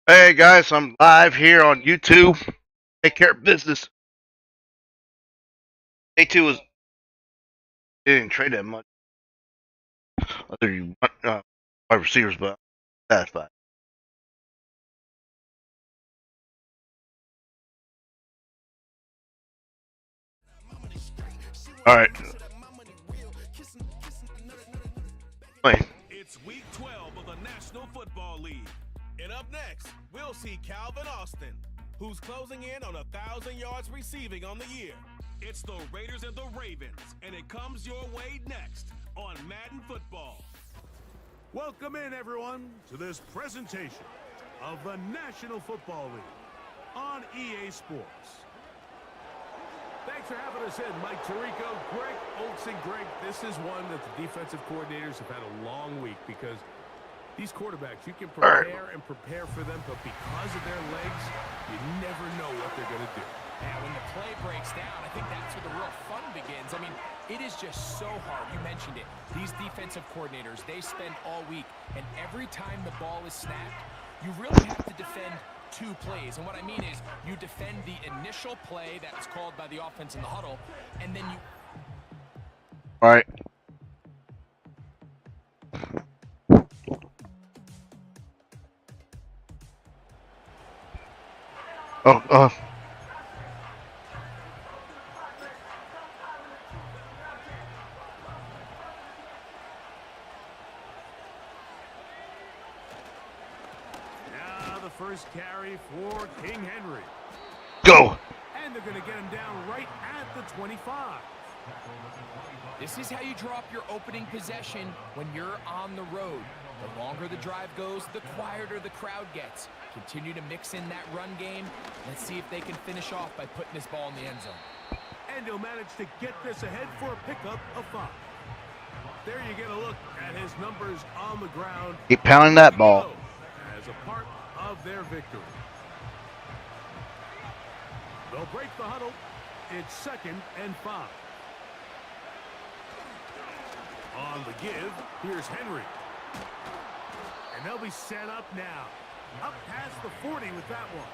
Hey guys, I'm live here on YouTube. Take care of business. A2 was didn't trade that much. Other you wide receivers, but that's fine. All right, play. It's week 12 of the National Football League. And up next, we'll see Calvin Austin, who's closing in on 1,000 yards receiving on the year. It's the Raiders and the Ravens, and it comes your way next on Madden Football. Welcome in, everyone, to this presentation of the National Football League on EA Sports. Thanks for having us in, Mike Tirico, Greg Olson. Greg, this is one that the defensive coordinators have had a long week because these quarterbacks, you can prepare and prepare for them, but because of their legs, you never know what they're going to do. Yeah, when the play breaks down, I think that's where the real fun begins. I mean, it is just so hard. You mentioned it. These defensive coordinators, they spend all week, and every time the ball is snapped, you really have to defend two plays. And what I mean is you defend the initial play that's called by the offense in the huddle, and then you... All right. Oh. Now the first carry for King Henry. Go. And they're going to get him down right at the 25. This is how you drop your opening possession when you're on the road. The longer the drive goes, the quieter the crowd gets. Continue to mix in that run game. Let's see if they can finish off by putting this ball in the end zone. And he'll manage to get this ahead for a pickup of 5. There you get a look at his numbers on the ground. Keep pounding that ball. As a part of their victory. They'll break the huddle. It's 2nd and 5. On the give, here's Henry. And they'll be set up now. Up past the 40 with that one.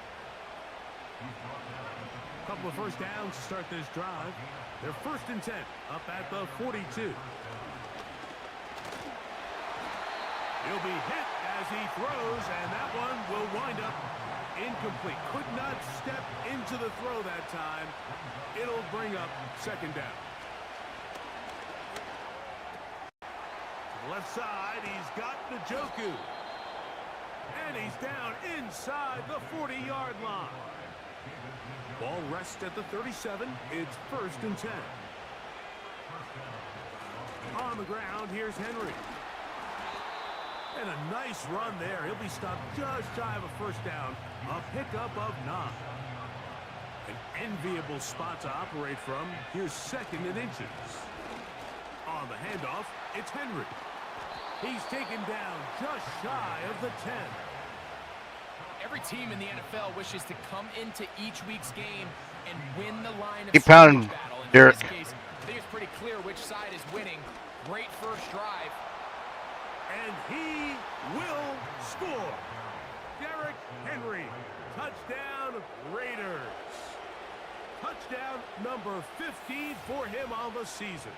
Couple of first downs to start this drive. They're 1st and 10, up at the 42. He'll be hit as he throws, and that one will wind up incomplete. Could not step into the throw that time. It'll bring up 2nd down. Left side, he's got Njoku. And he's down inside the 40-yard line. Ball rests at the 37. It's 1st and 10. On the ground, here's Henry. And a nice run there. He'll be stopped just shy of a first down. A pickup of 9. An enviable spot to operate from. Here's 2nd and inches. On the handoff, it's Henry. He's taken down just shy of the 10. Every team in the NFL wishes to come into each week's game and win the line of Keep pounding, scrimmage battle. In Derek. this case, I think it's pretty clear which side is winning. Great first drive. And he will score. Derek Henry. Touchdown, Raiders. Touchdown number 15 for him on the season.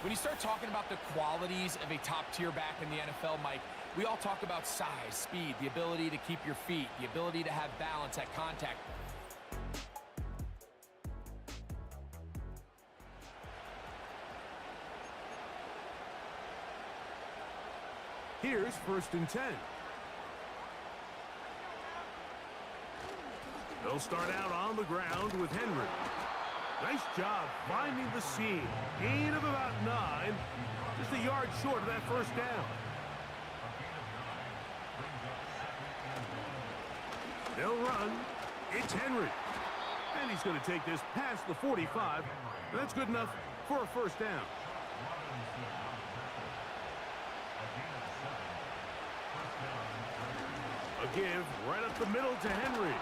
When you start talking about the qualities of a top-tier back in the NFL, Mike, we all talk about size, speed, the ability to keep your feet, the ability to have balance at contact. Here's 1st and 10. They'll start out on the ground with Henry. Nice job finding the seam. Gain of about 9. Just a yard short of that first down. They'll run. It's Henry. And he's going to take this past the 45. That's good enough for a first down. A give right up the middle to Henry.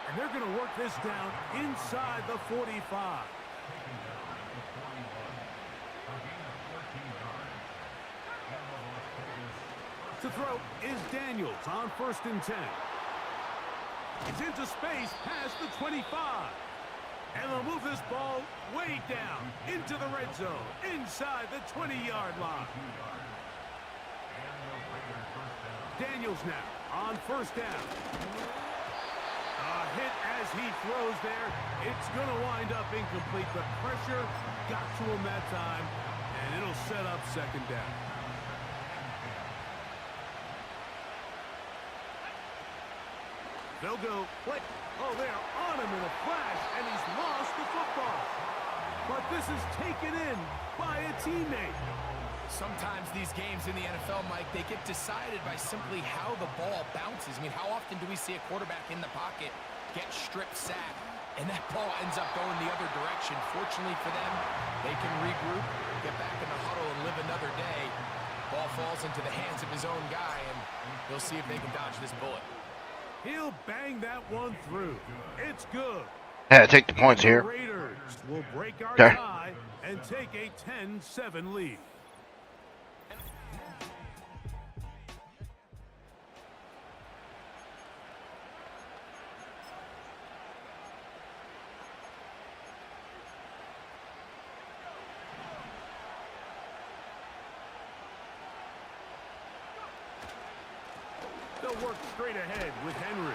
And they're going to work this down inside the 45. To throw is Daniels on 1st and 10. He's into space past the 25. And they'll move this ball way down into the red zone, inside the 20-yard line. Daniels now on 1st down. A hit as he throws there. It's going to wind up incomplete. The pressure got to him that time, and it'll set up 2nd down. They'll go, what? Oh, they're on him in a flash, and he's lost the football. But this is taken in by a teammate. Sometimes these games in the NFL, Mike, they get decided by simply how the ball bounces. I mean, how often do we see a quarterback in the pocket get strip sacked, and that ball ends up going the other direction? Fortunately for them, they can regroup, get back in the huddle, and live another day. Ball falls into the hands of his own guy, and they'll see if they can dodge this bullet. He'll bang that one through. It's good. Yeah, take the points here. The Raiders will break our Okay. tie and take a 10-7 lead. They'll work straight ahead with Henry.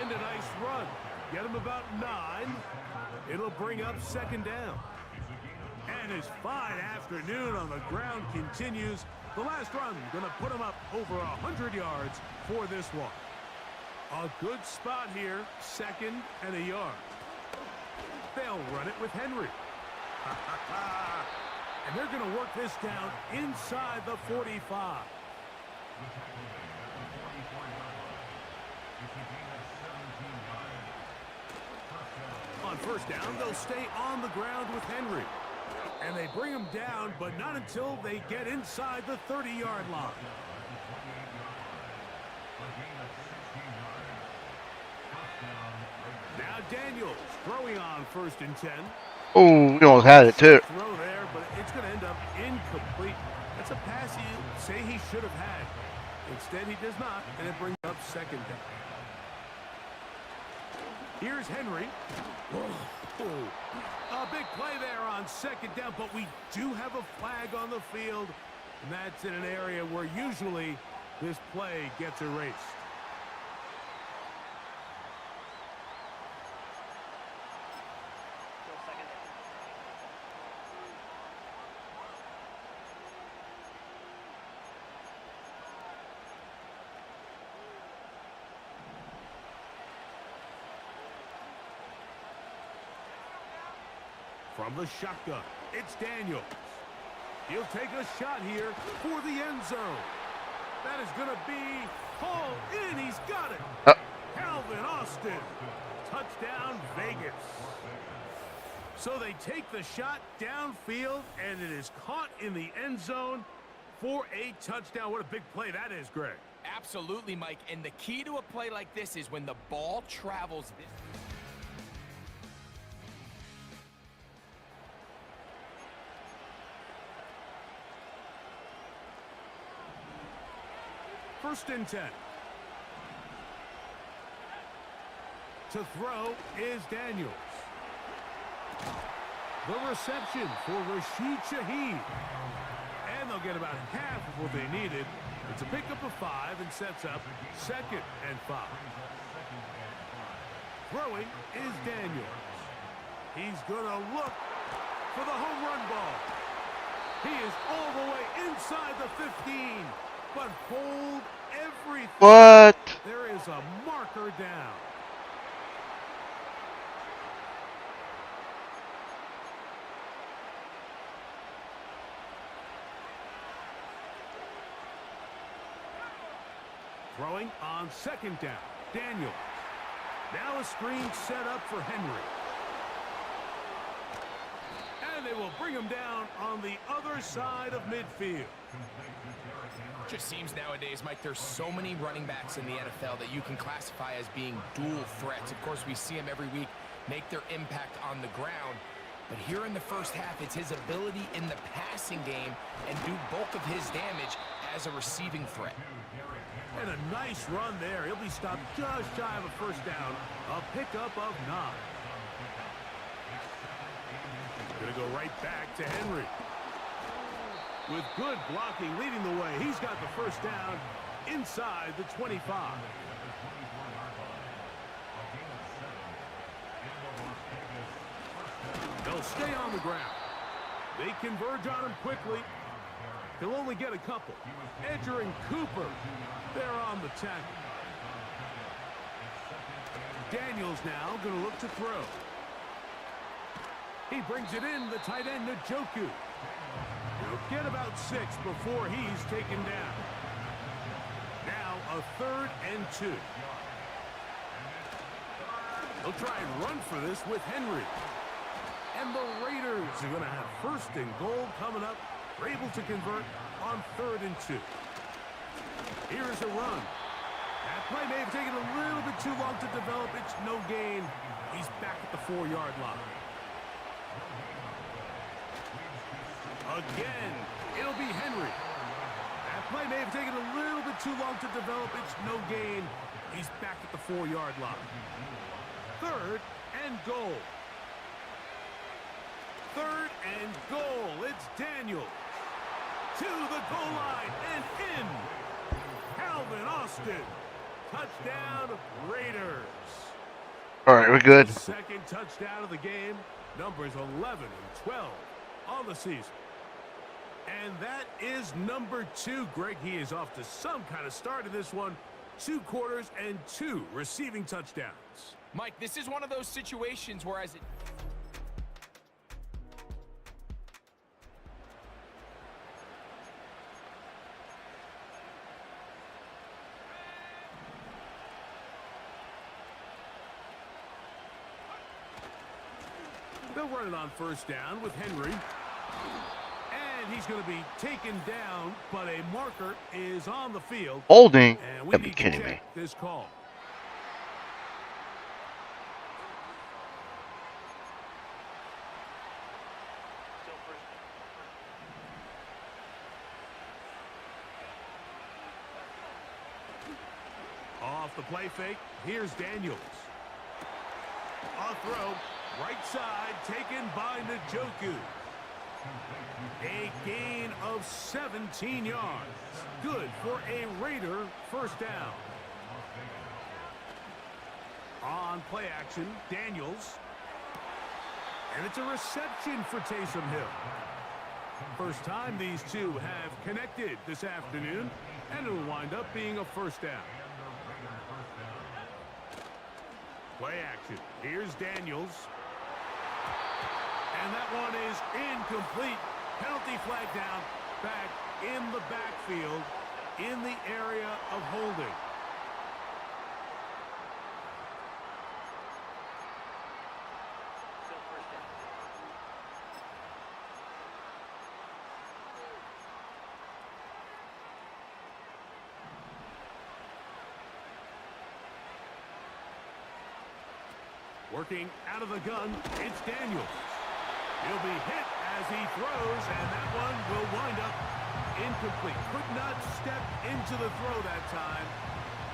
And a nice run. Get him about 9. It'll bring up 2nd down. And his fine afternoon on the ground continues. The last run going to put him up over 100 yards for this one. A good spot here, 2nd and a yard. They'll run it with Henry. And they're going to work this down inside the 45. On 1st down, they'll stay on the ground with Henry. And they bring him down, but not until they get inside the 30-yard line. Now Daniels throwing on 1st and 10. Oh, we almost had it too. Throw there, but it's going to end up incomplete. That's a pass you say he should have had. Instead, he does not, and it brings up 2nd down. Here's Henry. Oh, a big play there on 2nd down, but we do have a flag on the field, and that's in an area where usually this play gets erased. From the shotgun, it's Daniels. He'll take a shot here for the end zone. That is going to be hauled in. He's got it. Calvin Austin. Touchdown, Vegas. So they take the shot downfield, and it is caught in the end zone for a touchdown. What a big play that is, Greg. Absolutely, Mike. And the key to a play like this is when the ball travels this. First and 10. To throw is Daniels. The reception for Rashid Shaheed. And they'll get about half of what they needed. It's a pickup of 5 and sets up 2nd and 5. Throwing is Daniels. He's going to look for the home run ball. He is all the way inside the 15. But hold everything. What? There is a marker down. Throwing on 2nd down. Daniels. Now a screen set up for Henry. And they will bring him down on the other side of midfield. Just seems nowadays, Mike, there's so many running backs in the NFL that you can classify as being dual threats. Of course, we see them every week make their impact on the ground. But here in the first half, it's his ability in the passing game and do bulk of his damage as a receiving threat. And a nice run there. He'll be stopped just shy of a first down. A pickup of 9. Going to go right back to Henry. With good blocking leading the way, he's got the first down inside the 25. They'll stay on the ground. They converge on him quickly. He'll only get a couple. Entering Cooper. They're on the tackle. Daniels now going to look to throw. He brings it in, the tight end, Njoku. He'll get about 6 before he's taken down. Now a 3rd and 2. They'll try and run for this with Henry. And the Raiders are going to have 1st and goal coming up. They're able to convert on 3rd and 2. Here's a run. That play may have taken a little bit too long to develop. It's no gain. He's back at the 4-yard line. Again, it'll be Henry. That play may have taken a little bit too long to develop. It's no gain. He's back at the 4-yard line. 3rd and goal. 3rd and goal. It's Daniels. To the goal line and in. Calvin Austin. Touchdown, Raiders. All right, we're good. Second touchdown of the game. Numbers 11 and 12 on the season. And that is number 2. Greg, he is off to some kind of start in this one. 2 quarters and 2 receiving touchdowns. Mike, this is one of those situations where They'll run it on 1st down with Henry. And he's going to be taken down, but a marker is on the field. Holding? And we Gotta be need to kidding check me. this call. Off the play fake, here's Daniels. A throw, right side, taken by Njoku. A gain of 17 yards. Good for a Raider 1st down. On play action, Daniels. And it's a reception for Taysom Hill. First time these two have connected this afternoon, and it'll wind up being a 1st down. Play action. Here's Daniels. And that one is incomplete. Penalty flag down. Back in the backfield in the area of holding. Working out of the gun, it's Daniels. He'll be hit as he throws, and that one will wind up incomplete. Could not step into the throw that time.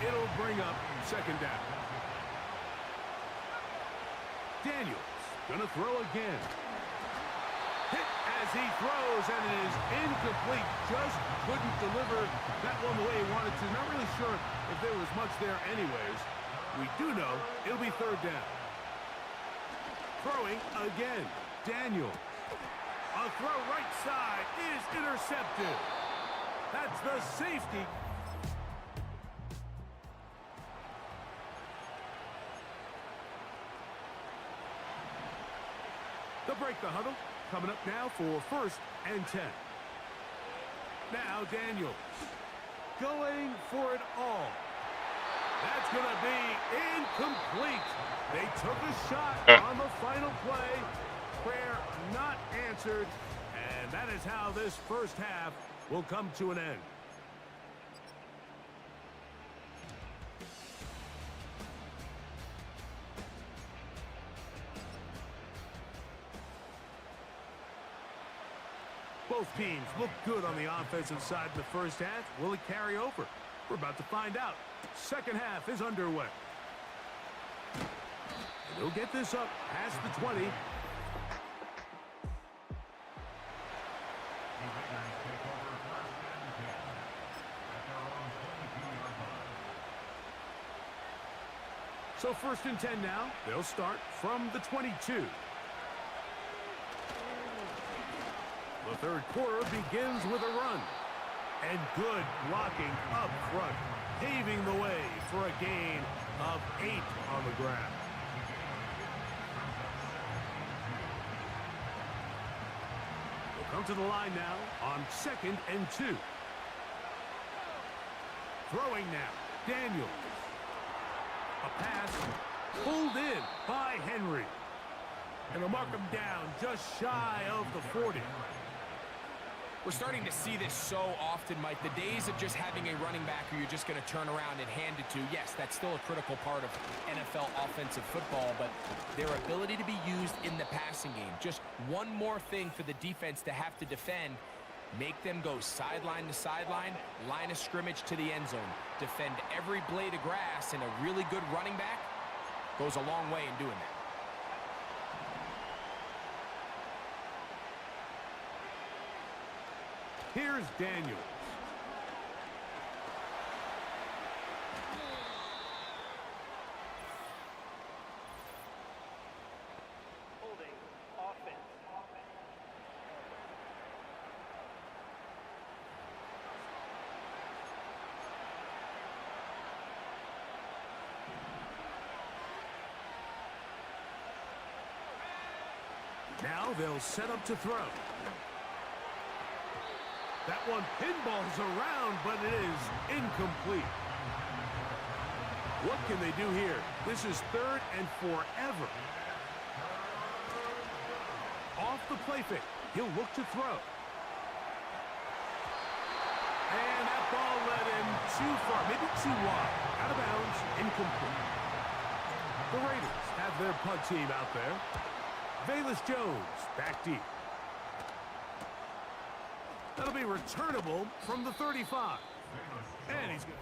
It'll bring up 2nd down. Daniels gonna throw again. Hit as he throws, and it is incomplete. Just couldn't deliver that one the way he wanted to. Not really sure if there was much there anyways. We do know it'll be 3rd down. Throwing again, Daniel. A throw right side is intercepted. That's the safety. They'll break the huddle. Coming up now for 1st and 10. Now Daniels going for it all. That's going to be incomplete. They took a shot on the final play. Prayer not answered. And that is how this 1st half will come to an end. Both teams look good on the offensive side in the first half. Will it carry over? We're about to find out. Second half is underway. They'll get this up past the 20. So 1st and 10 now. They'll start from the 22. The third quarter begins with a run. And good blocking up front, paving the way for a gain of 8 on the ground. They'll come to the line now on 2nd and 2. Throwing now, Daniels. A pass pulled in by Henry. And they'll mark him down just shy of the 40. We're starting to see this so often, Mike. The days of just having a running back who you're just going to turn around and hand it to, yes, that's still a critical part of NFL offensive football, but their ability to be used in the passing game. Just one more thing for the defense to have to defend. Make them go sideline to sideline, line of scrimmage to the end zone. Defend every blade of grass, and a really good running back goes a long way in doing that. Here's Daniels. Holding offense. Now they'll set up to throw. That one pinballs around, but it is incomplete. What can they do here? This is 3rd and forever. Off the play fake. He'll look to throw. And that ball led him too far, maybe too wide. Out of bounds, incomplete. The Raiders have their punt team out there. Velus Jones back deep. That'll be returnable from the 35. And he's good.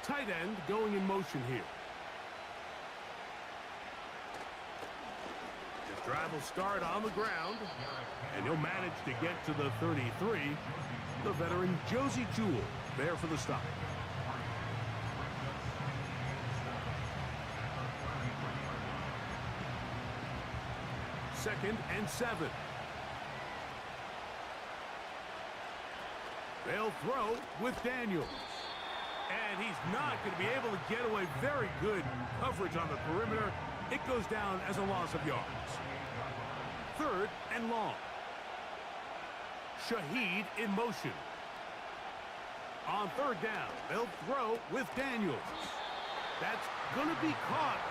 Tight end going in motion here. Drive will start on the ground, and he'll manage to get to the 33. The veteran Josie Jewell there for the stop. Second and 7. They'll throw with Daniels. And he's not going to be able to get away. Very good coverage on the perimeter. It goes down as a loss of yards. 3rd and long. Shaheed in motion. On 3rd down, they'll throw with Daniels. That's going to be caught.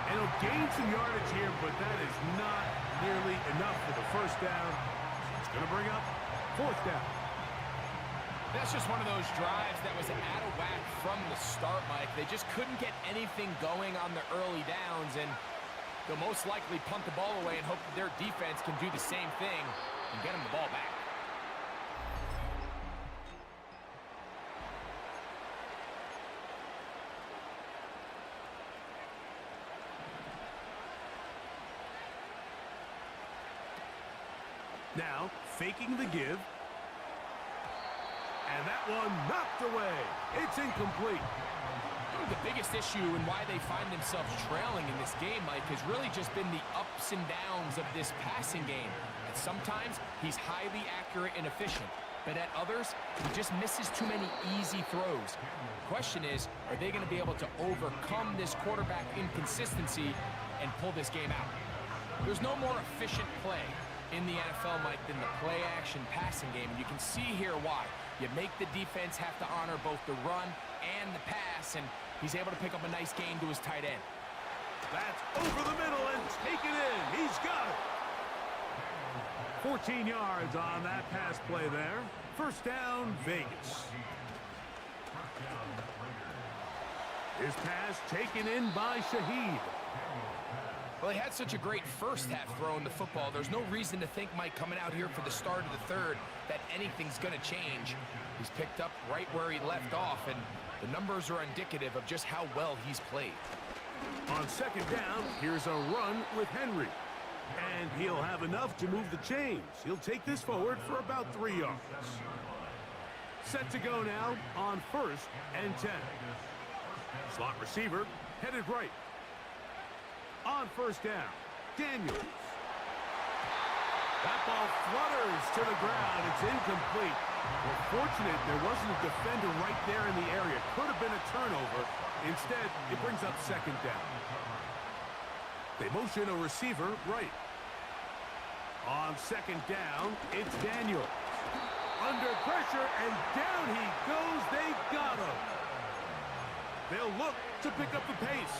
And he'll gain some yardage here, but that is not nearly enough for the 1st down. It's going to bring up 4th down. That's just one of those drives that was out of whack from the start, Mike. They just couldn't get anything going on the early downs, and they'll most likely punt the ball away and hope that their defense can do the same thing and get them the ball back. Now, faking the give. And that one knocked away. It's incomplete. The biggest issue and why they find themselves trailing in this game, Mike, has really just been the ups and downs of this passing game. And sometimes he's highly accurate and efficient, but at others, he just misses too many easy throws. The question is, are they going to be able to overcome this quarterback inconsistency and pull this game out? There's no more efficient play in the NFL, Mike, than the play-action passing game. And you can see here why. You make the defense have to honor both the run and the pass, and he's able to pick up a nice gain to his tight end. That's over the middle and taken in. He's got it. 14 yards on that pass play there. First down, Vegas. His pass taken in by Shaheed. Well, he had such a great first half throwing the football. There's no reason to think, Mike, coming out here for the start of the third, that anything's going to change. He's picked up right where he left off, and the numbers are indicative of just how well he's played. On second down, here's a run with Henry. And he'll have enough to move the chains. He'll take this forward for about 3 yards. Set to go now on 1st and 10. Slot receiver headed right. On 1st down, Daniels. That ball flutters to the ground. It's incomplete. Well, fortunate there wasn't a defender right there in the area. Could have been a turnover. Instead, it brings up 2nd down. They motion a receiver right. On 2nd down, it's Daniels. Under pressure, and down he goes. They got him. They'll look to pick up the pace.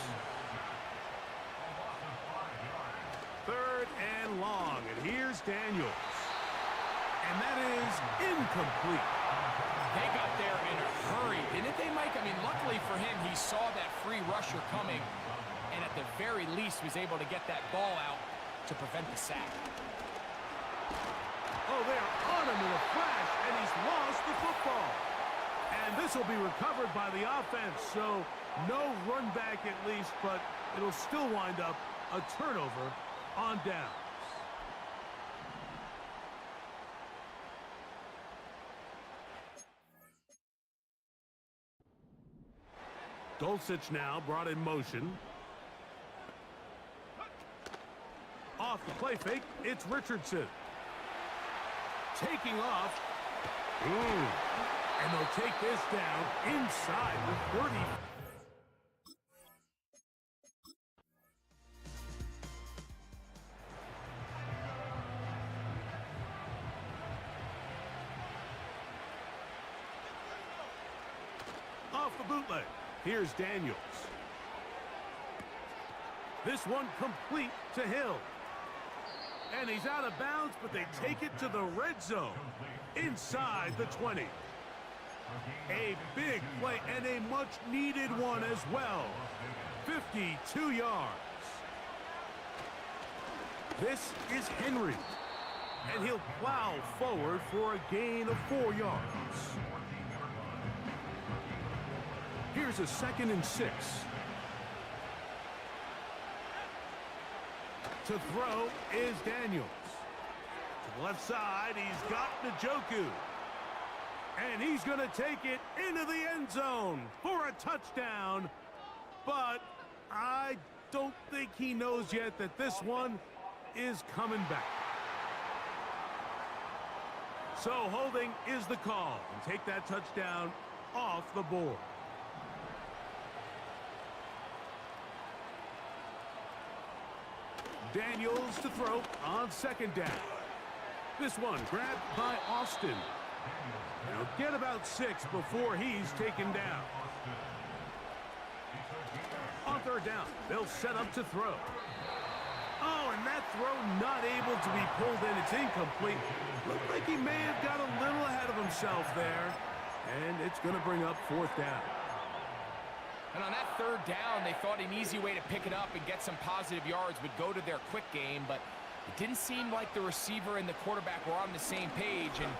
3rd and long, and here's Daniels. And that is incomplete. They got there in a hurry, didn't they, Mike? I mean, luckily for him, he saw that free rusher coming, and at the very least was able to get that ball out to prevent the sack. Oh, they're on him in a flash, and he's lost the football. And this will be recovered by the offense, so no run back at least, but it'll still wind up a turnover on downs. Dulcich now brought in motion. Off the play fake, it's Richardson. Taking off. And they'll take this down inside the 30. Off the bootleg. Here's Daniels. This one complete to Hill. And he's out of bounds, but they take it to the red zone. Inside the 20. A big play and a much-needed one as well. 52 yards. This is Henry. And he'll plow forward for a gain of 4 yards. Here's a 2nd and 6. To throw is Daniels. To the left side, he's got Njoku. And he's going to take it into the end zone for a touchdown. But I don't think he knows yet that this one is coming back. So holding is the call. And take that touchdown off the board. Daniels to throw on 2nd down. This one grabbed by Austin. Now get about 6 before he's taken down. On 3rd down, they'll set up to throw. Oh, and that throw not able to be pulled in. It's incomplete. Looked like he may have got a little ahead of himself there. And it's going to bring up 4th down. And on that 3rd down, they thought an easy way to pick it up and get some positive yards would go to their quick game, but it didn't seem like the receiver and the quarterback were on the same page, and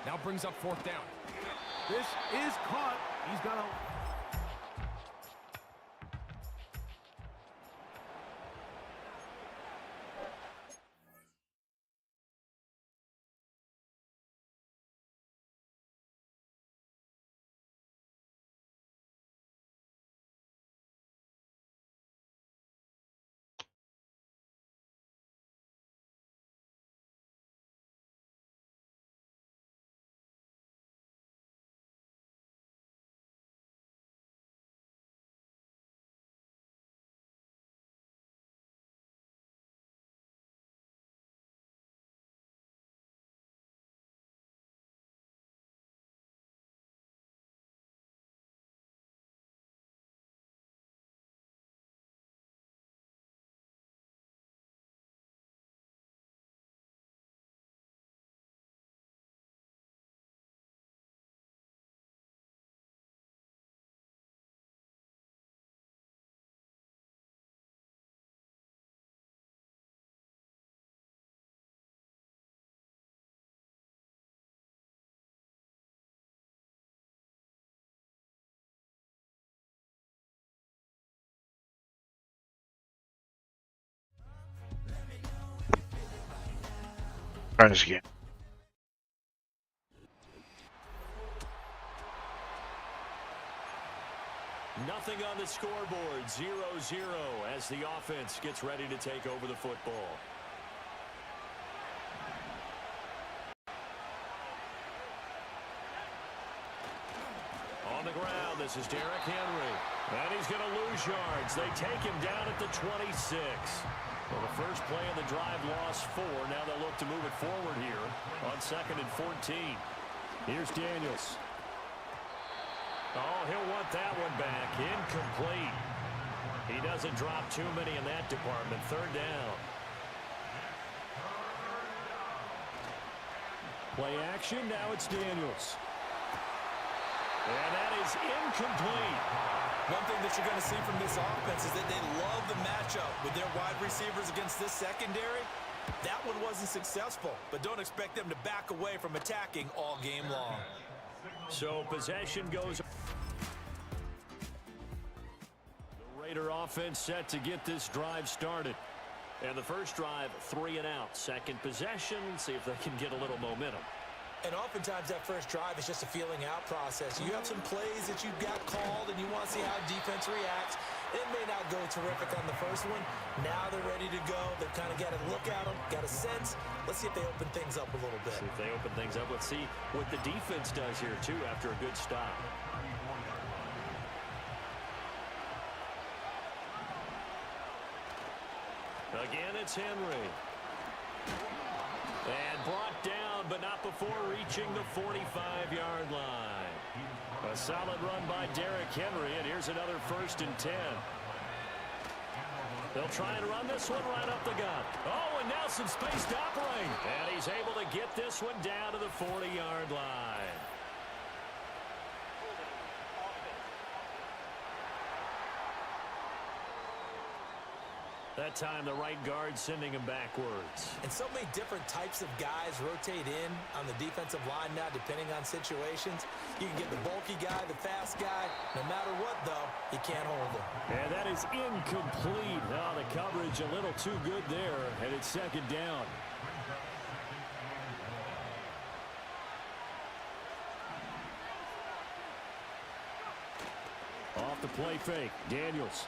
now brings up 4th down. This is caught. He's got a Trying this again. Nothing on the scoreboard, 0-0 as the offense gets ready to take over the football. On the ground, this is Derrick Henry. And he's going to lose yards. They take him down at the 26. Well, the first play of the drive lost 4. Now they'll look to move it forward here on 2nd and 14. Here's Daniels. Oh, he'll want that one back. Incomplete. He doesn't drop too many in that department. 3rd down. Play action. Now it's Daniels. And that is incomplete. One thing that you're going to see from this offense is that they love the matchup with their wide receivers against this secondary. That one wasn't successful, but don't expect them to back away from attacking all game long. So possession goes. The Raider offense set to get this drive started. And the first drive, 3 and out. Second possession, see if they can get a little momentum. And oftentimes that first drive is just a feeling out process. You have some plays that you've got called and you want to see how defense reacts. It may not go terrific on the first one. Now they're ready to go. They've kind of got a look at them, got a sense. Let's see if they open things up a little bit. See if they open things up. Let's see what the defense does here, too, after a good stop. Again, it's Henry. And brought down, but not before reaching the 45-yard line. A solid run by Derrick Henry, and here's another 1st and 10. They'll try and run this one right up the gut. Oh, and now some space to operate. And he's able to get this one down to the 40-yard line. That time, the right guard sending him backwards. And so many different types of guys rotate in on the defensive line now, depending on situations. You can get the bulky guy, the fast guy. No matter what, though, you can't hold him. And that is incomplete. Oh, the coverage a little too good there, and it's 2nd down. Off the play fake, Daniels.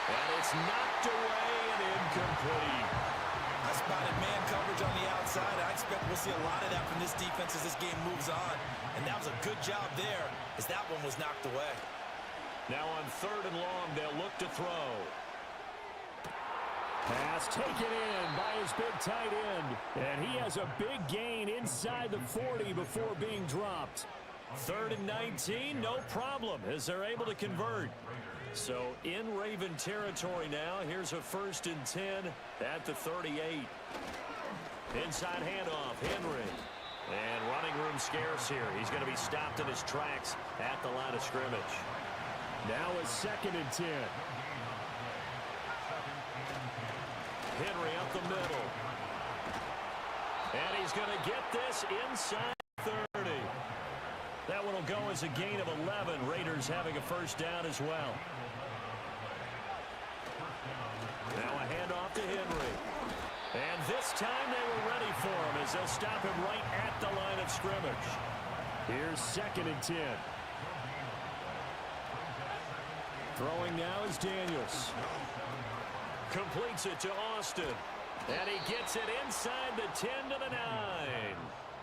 And it's knocked away and incomplete. I spotted man coverage on the outside. I expect we'll see a lot of that from this defense as this game moves on. And that was a good job there as that one was knocked away. Now on 3rd and long, they'll look to throw. Pass taken in by his big tight end. And he has a big gain inside the 40 before being dropped. 3rd and 19, no problem as they're able to convert. So in Raven territory now, here's a 1st and 10 at the 38. Inside handoff, Henry. And running room scarce here. He's going to be stopped in his tracks at the line of scrimmage. Now a 2nd and 10. Henry up the middle. And he's going to get this inside 30. That one will go as a gain of 11. Raiders having a 1st down as well. Now a handoff to Henry. And this time they were ready for him as they'll stop him right at the line of scrimmage. Here's 2nd and 10. Throwing now is Daniels. Completes it to Austin. And he gets it inside the 10 to the 9.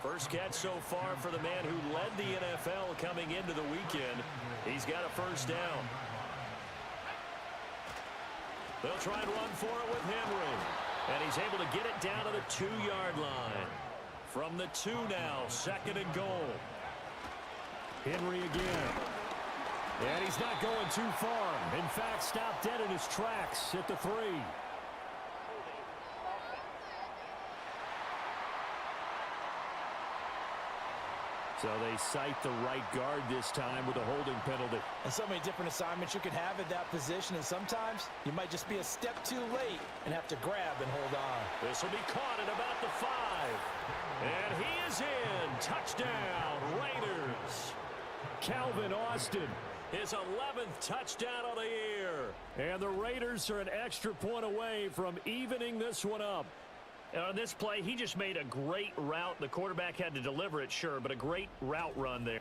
First catch so far for the man who led the NFL coming into the weekend. He's got a 1st down. They'll try and run for it with Henry. And he's able to get it down to the 2-yard line. From the 2 now, 2nd and goal. Henry again. And he's not going too far. In fact, stopped dead in his tracks at the 3. So they cite the right guard this time with a holding penalty. And so many different assignments you could have at that position, and sometimes you might just be a step too late and have to grab and hold on. This will be caught at about the 5. And he is in. Touchdown, Raiders. Calvin Austin, his 11th touchdown of the year. And the Raiders are an extra point away from evening this one up. And on this play, he just made a great route. The quarterback had to deliver it, sure, but a great route run there.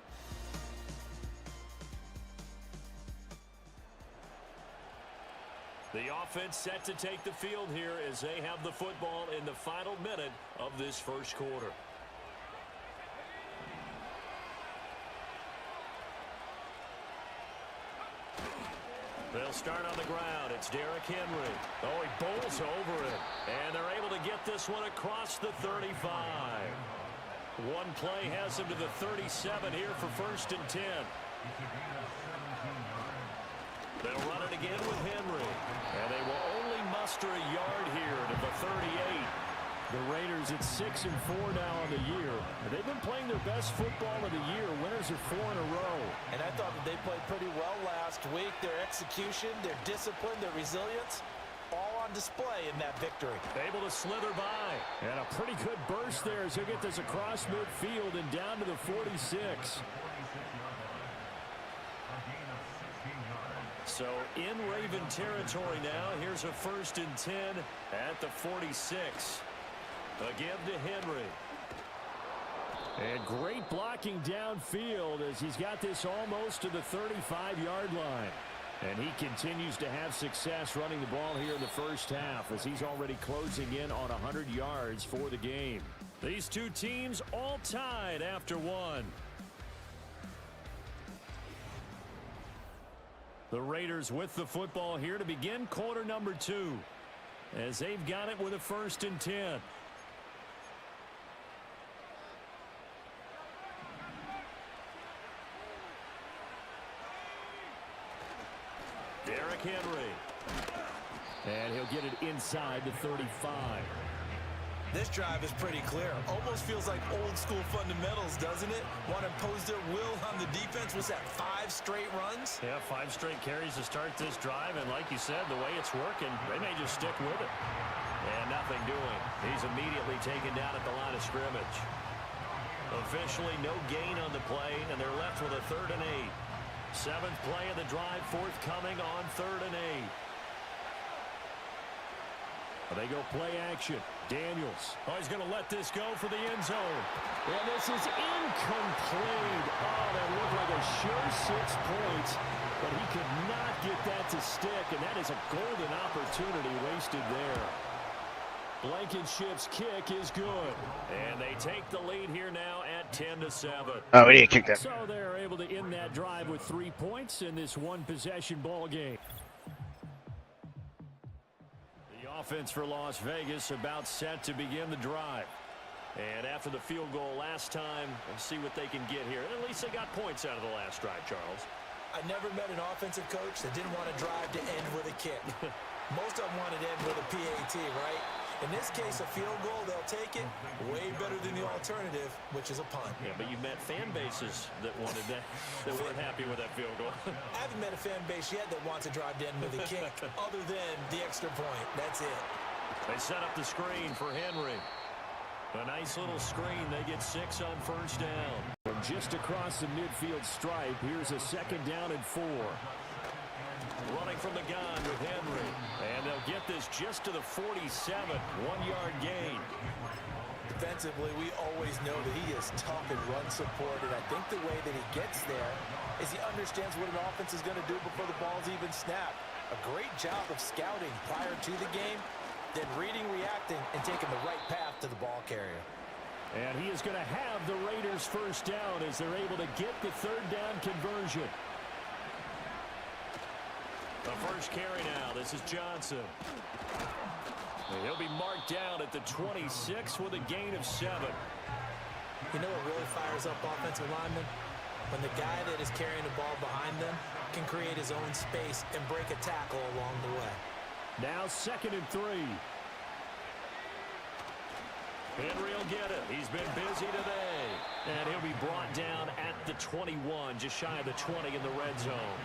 The offense set to take the field here as they have the football in the final minute of this first quarter. They'll start on the ground. It's Derrick Henry. Oh, he bowls over it. And they're able to get this one across the 35. One play has him to the 37 here for 1st and 10. They'll run it again with Henry. And they will only muster a yard here to the 38. The Raiders at 6-4 now on the year. They've been playing their best football of the year. Winners are 4 in a row. And I thought that they played pretty well last week. Their execution, their discipline, their resilience, all on display in that victory. Able to slither by. And a pretty good burst there as he'll get this across midfield and down to the 46. So in Raven territory now. Here's a 1st and 10 at the 46. Again to Henry. And great blocking downfield as he's got this almost to the 35-yard line. And he continues to have success running the ball here in the first half as he's already closing in on 100 yards for the game. These two teams all tied after one. The Raiders with the football here to begin quarter number 2 as they've got it with a 1st and 10. Derrick Henry. And he'll get it inside the 35. This drive is pretty clear. Almost feels like old school fundamentals, doesn't it? Want to impose their will on the defense. Was that 5 straight runs? Yeah, 5 straight carries to start this drive. And like you said, the way it's working, they may just stick with it. And nothing doing. He's immediately taken down at the line of scrimmage. Officially no gain on the play, and they're left with a 3rd and 8. 7th play of the drive forthcoming on 3rd and 8. They go play action. Daniels. Oh, he's going to let this go for the end zone. And this is incomplete. Oh, that looked like a sure 6 points. But he could not get that to stick. And that is a golden opportunity wasted there. Blankenship's kick is good. And they take the lead here now at 10-7. Oh, we didn't kick that. So they're able to end that drive with 3 points in this one-possession ball game. The offense for Las Vegas about set to begin the drive. And after the field goal last time, let's see what they can get here. At least they got points out of the last drive, Charles. I never met an offensive coach that didn't want to drive to end with a kick. Most of them wanted to end with a PAT, right? In this case, a field goal, they'll take it. Way better than the alternative, which is a punt. Yeah, but you met fan bases that wanted that, that weren't happy with that field goal. I haven't met a fan base yet that wants to drive to end with a kick, other than the extra point. That's it. They set up the screen for Henry. A nice little screen. They get 6 on 1st down. Just across the midfield stripe, here's a 2nd down and 4. Running from the gun with Henry. And they'll get this just to the 47. 1-yard gain. Defensively, we always know that he is tough in run support, and I think the way that he gets there is he understands what an offense is going to do before the ball's even snapped. A great job of scouting prior to the game, then reading, reacting, and taking the right path to the ball carrier. And he is going to have the Raiders 1st down as they're able to get the 3rd down conversion. The first carry now. This is Johnson. And he'll be marked down at the 26 with a gain of 7. You know what really fires up offensive linemen? When the guy that is carrying the ball behind them can create his own space and break a tackle along the way. Now 2nd and 3. Henry will get it. He's been busy today. And he'll be brought down at the 21, just shy of the 20 in the red zone.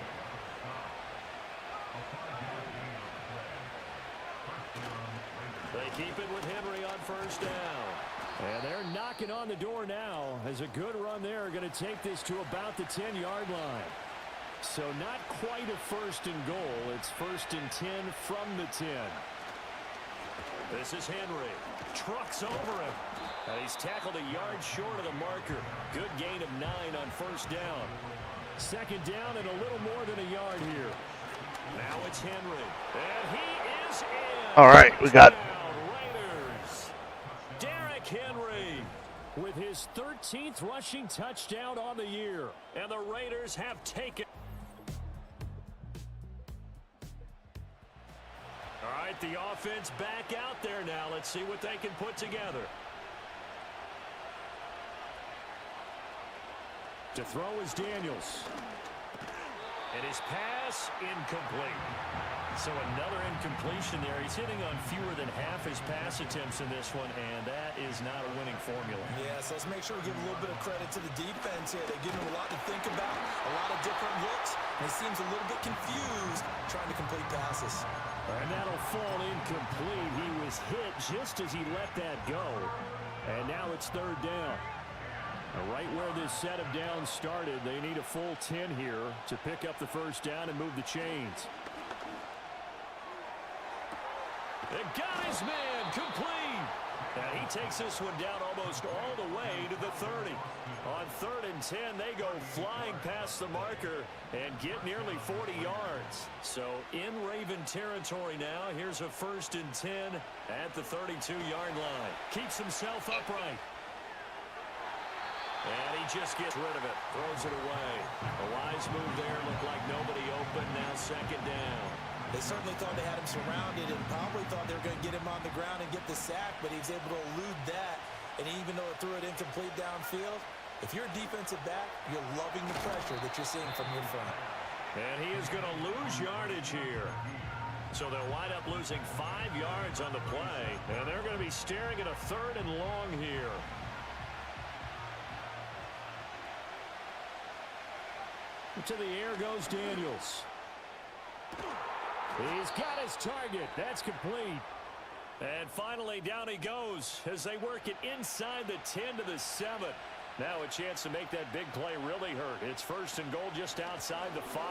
They keep it with Henry on 1st down. And they're knocking on the door now as a good run there going to take this to about the 10-yard line. So not quite a 1st and goal. It's 1st and 10 from the 10. This is Henry. trucks over him. And he's tackled a yard short of the marker. Good gain of 9 on first down. Second down and a little more than a yard here. Now it's Henry. And he is in. All right, we got Raiders. Derrick Henry with his 13th rushing touchdown on the year. And the Raiders have taken. All right, the offense back out there now. Let's see what they can put together. To throw is Daniels. And his pass incomplete. So another incompletion there. He's hitting on fewer than half his pass attempts in this one, and that is not a winning formula. Yeah, so let's make sure we give a little bit of credit to the defense here. They give him a lot to think about, a lot of different looks, and he seems a little bit confused trying to complete passes. And that'll fall incomplete. He was hit just as he let that go. And now it's third down. Right where this set of downs started, they need a full 10 here to pick up the first down and move the chains. And got his man complete. And he takes this one down almost all the way to the 30. On 3rd and 10, they go flying past the marker and get nearly 40 yards. So in Raven territory now, here's a 1st and 10 at the 32-yard line. Keeps himself upright. And he just gets rid of it. Throws it away. A wise move there. Looked like nobody open. Now second down. They certainly thought they had him surrounded and probably thought they were going to get him on the ground and get the sack, but he was able to elude that. And even though it threw it incomplete downfield, if you're a defensive back, you're loving the pressure that you're seeing from your front. And he is going to lose yardage here. So they'll wind up losing 5 yards on the play. And they're going to be staring at a 3rd and long here. To the air goes Daniels. He's got his target. That's complete. And finally down he goes as they work it inside the 10 to the 7. Now a chance to make that big play really hurt. It's 1st and goal just outside the 5.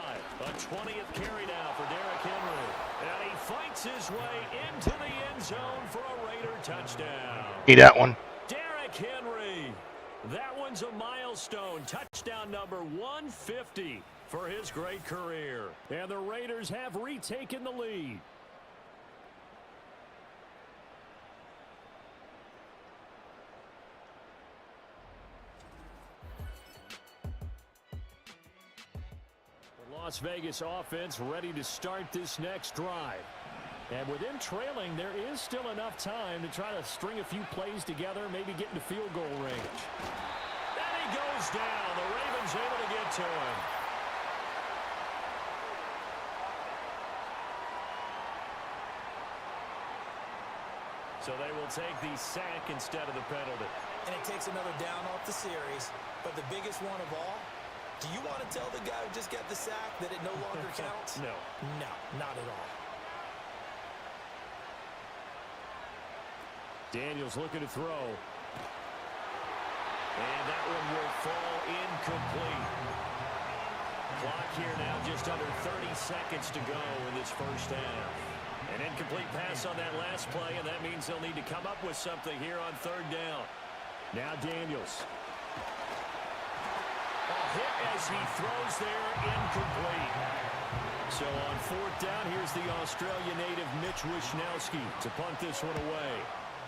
A 20th carry now for Derrick Henry. And he fights his way into the end zone for a Raider touchdown. see that one. Derrick Henry. That one's a milestone. Touchdown number 150 for his great career. And the Raiders have retaken the lead. The Las Vegas offense ready to start this next drive. And with them trailing, there is still enough time to try to string a few plays together, maybe get into field goal range. And he goes down. The Ravens able to get to him. So they will take the sack instead of the penalty. And it takes another down off the series. But the biggest one of all, do you want to tell the guy who just got the sack that it no longer counts? No. No, not at all. Daniels looking to throw. And that one will fall incomplete. Clock here now just under 30 seconds to go in this first half. An incomplete pass on that last play, and that means they'll need to come up with something here on 3rd down. Now Daniels. A hit as he throws there, incomplete. So on 4th down, here's the Australia native Mitch Wishnowsky to punt this one away.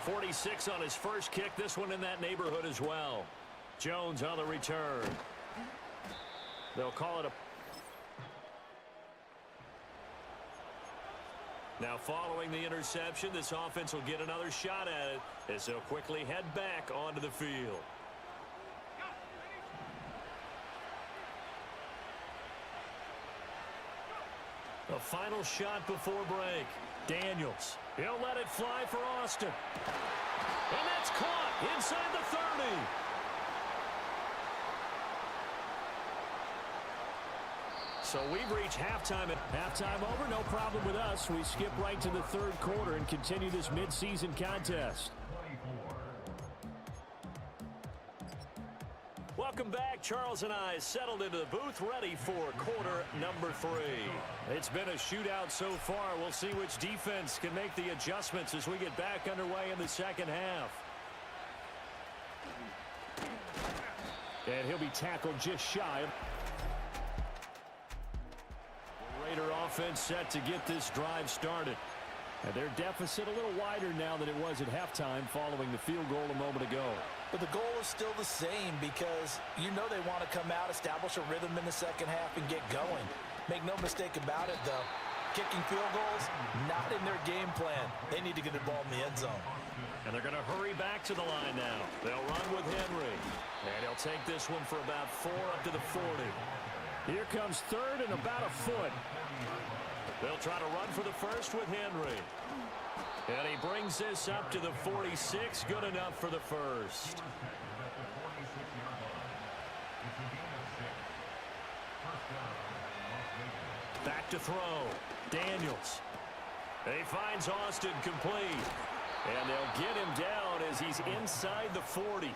46 on his first kick, this one in that neighborhood as well. Jones on the return. They'll call it a... Now following the interception, this offense will get another shot at it as they'll quickly head back onto the field. A final shot before break. Daniels. He'll let it fly for Austin. And that's caught inside the 30. So we've reached halftime. Halftime over, no problem with us. We skip right to the 3rd quarter and continue this midseason contest. Welcome back. Charles and I settled into the booth ready for quarter number 3. It's been a shootout so far. We'll see which defense can make the adjustments as we get back underway in the second half. And he'll be tackled just shy of. Raider offense set to get this drive started. And their deficit a little wider now than it was at halftime following the field goal a moment ago. But the goal is still the same because you know they want to come out, establish a rhythm in the second half, and get going. Make no mistake about it, though. Kicking field goals, not in their game plan. They need to get the ball in the end zone. And they're going to hurry back to the line now. They'll run with Henry. And he'll take this one for about 4 up to the 40. Here comes third and about a foot. They'll try to run for the first with Henry. And he brings this up to the 46. Good enough for the first. Back to throw. Daniels. He finds Austin complete. And they'll get him down as he's inside the 40.